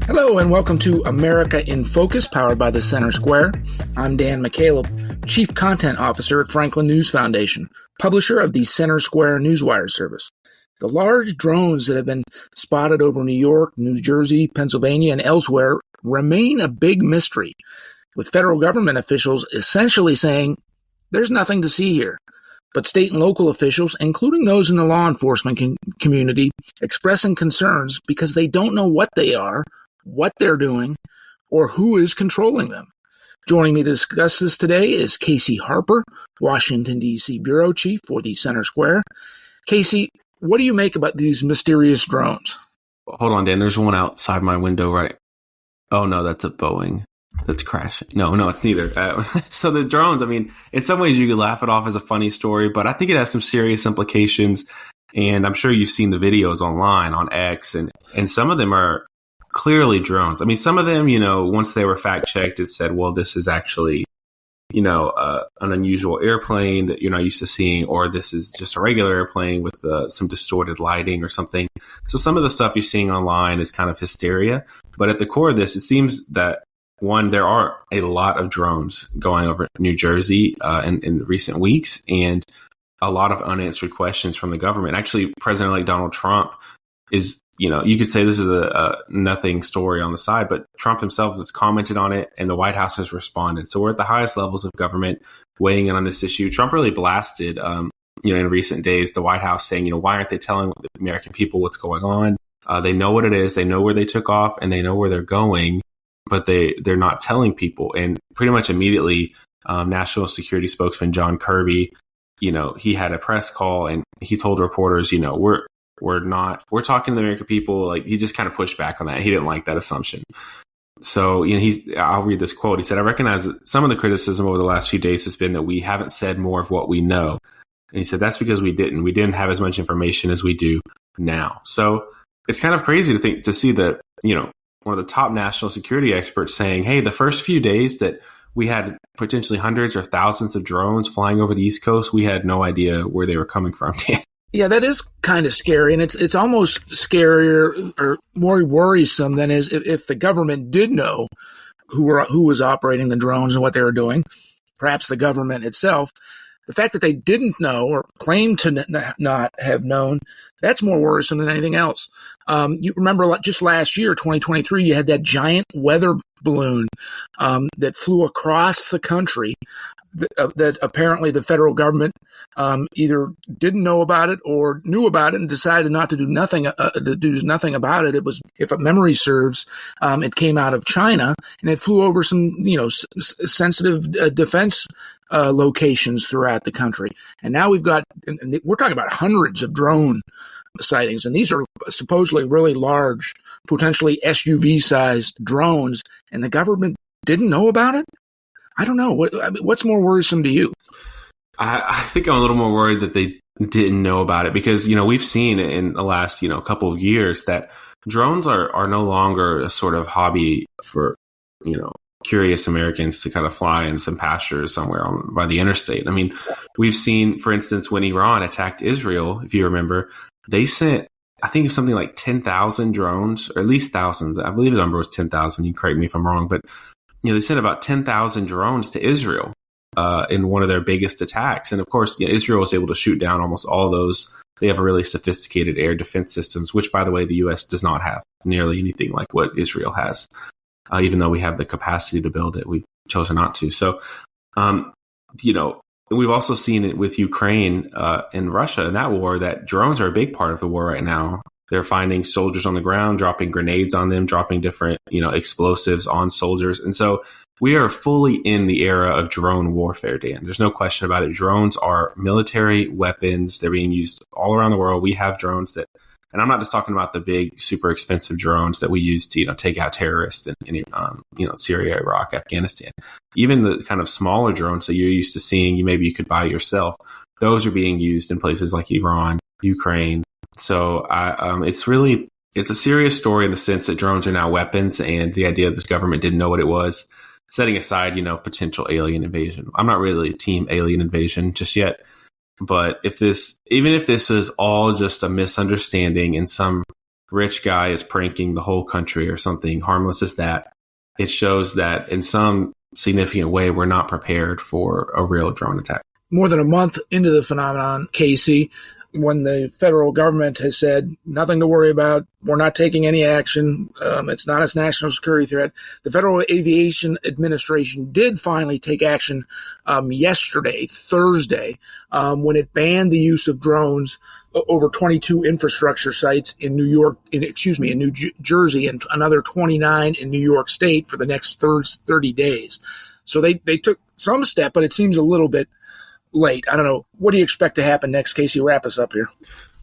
Hello and welcome to America in Focus, powered by the Center Square. I'm Dan McCaleb, Chief Content Officer at Franklin News Foundation, publisher of the Center Square Newswire service. The large drones that have been spotted over New York, New Jersey, Pennsylvania, and elsewhere remain a big mystery, with federal government officials essentially saying there's nothing to see here. But state and local officials, including those in the law enforcement community, expressing concerns because they don't know what they are, what they're doing, or who is controlling them. Joining me to discuss this today is Casey Harper, Washington, D.C. Bureau Chief for the Center Square. Casey, what do you make about these mysterious drones? Hold on, Dan. There's one outside my window, right? Oh, no, that's a Boeing that's crashing. No, it's neither. So the drones, I mean, in some ways you could laugh it off as a funny story, but I think it has some serious implications. And I'm sure you've seen the videos online on X, and some of them are clearly drones. I mean, some of them, once they were fact checked, it said, well, this is actually, an unusual airplane that you're not used to seeing, or this is just a regular airplane with some distorted lighting or something. So some of the stuff you're seeing online is kind of hysteria. But at the core of this, it seems that, one, there are a lot of drones going over New Jersey in recent weeks, and a lot of unanswered questions from the government. Actually, President-elect Donald Trump is, you could say this is a nothing story on the side, but Trump himself has commented on it and the White House has responded. So we're at the highest levels of government weighing in on this issue. Trump really blasted, in recent days, the White House saying, why aren't they telling the American people what's going on? They know what it is. They know where they took off and they know where they're going, but they're not telling people. And pretty much immediately, National Security spokesman John Kirby, he had a press call and he told reporters, we're talking to the American people. Like, he just kind of pushed back on that. He didn't like that assumption. So, I'll read this quote. He said, "I recognize that some of the criticism over the last few days has been that we haven't said more of what we know." And he said, that's because we didn't have as much information as we do now. So it's kind of crazy to see that, one of the top national security experts saying, hey, the first few days that we had potentially hundreds or thousands of drones flying over the East Coast, we had no idea where they were coming from. Yeah, that is kind of scary, and it's almost scarier or more worrisome than if the government did know who was operating the drones and what they were doing, perhaps the government itself. The fact that they didn't know or claimed to not have known, that's more worrisome than anything else. You remember just last year, 2023, you had that giant weather balloon that flew across the country that apparently the federal government either didn't know about it or knew about it and decided not to do nothing about it. It was, if memory serves, it came out of China and it flew over some sensitive defense locations throughout the country. And now we're talking about hundreds of drone sightings, and these are supposedly really large, potentially SUV-sized drones, and the government didn't know about it? I don't know. What's more worrisome to you? I think I'm a little more worried that they didn't know about it because, we've seen in the last, couple of years that drones are no longer a sort of hobby for, curious Americans to kind of fly in some pastures somewhere by the interstate. I mean, we've seen, for instance, when Iran attacked Israel, if you remember, they sent, I think, something like 10,000 drones, or at least thousands. I believe the number was 10,000. You can correct me if I'm wrong, but they sent about 10,000 drones to Israel in one of their biggest attacks. And of course, Israel was able to shoot down almost all those. They have really sophisticated air defense systems, which, by the way, the U.S. does not have nearly anything like what Israel has. Even though we have the capacity to build it, we've chosen not to. So, we've also seen it with Ukraine and Russia in that war, that drones are a big part of the war right now. They're finding soldiers on the ground, dropping grenades on them, dropping different, explosives on soldiers. And so we are fully in the era of drone warfare, Dan. There's no question about it. Drones are military weapons. They're being used all around the world. We have drones that, and I'm not just talking about the big, super expensive drones that we use to, take out terrorists in Syria, Iraq, Afghanistan. Even the kind of smaller drones that you're used to seeing, maybe you could buy yourself. Those are being used in places like Iran, Ukraine. So it's a serious story in the sense that drones are now weapons, and the idea that the government didn't know what it was, setting aside, potential alien invasion. I'm not really team alien invasion just yet. But even if this is all just a misunderstanding and some rich guy is pranking the whole country or something harmless as that, it shows that in some significant way, we're not prepared for a real drone attack. More than a month into the phenomenon, Casey, when the federal government has said nothing to worry about, we're not taking any action, it's not a national security threat, the Federal Aviation Administration did finally take action yesterday, Thursday, when it banned the use of drones over 22 infrastructure sites in New Jersey, and another 29 in New York State for the next 30 days. So they took some step, but it seems a little bit late. I don't know. What do you expect to happen next, Casey? Wrap us up here.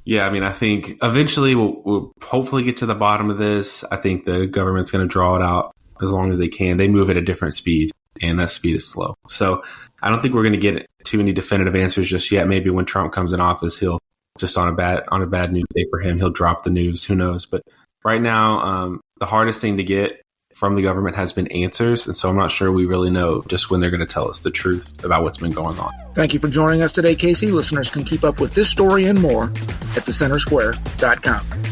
Yeah, I mean, I think eventually we'll hopefully get to the bottom of this. I think the government's going to draw it out as long as they can. They move at a different speed, and that speed is slow. So I don't think we're going to get too many definitive answers just yet. Maybe when Trump comes in office, he'll just on a bad news day for him, he'll drop the news. Who knows? But right now, the hardest thing to get from the government has been answers. And so I'm not sure we really know just when they're going to tell us the truth about what's been going on. Thank you for joining us today, Casey. Listeners can keep up with this story and more at thecentersquare.com.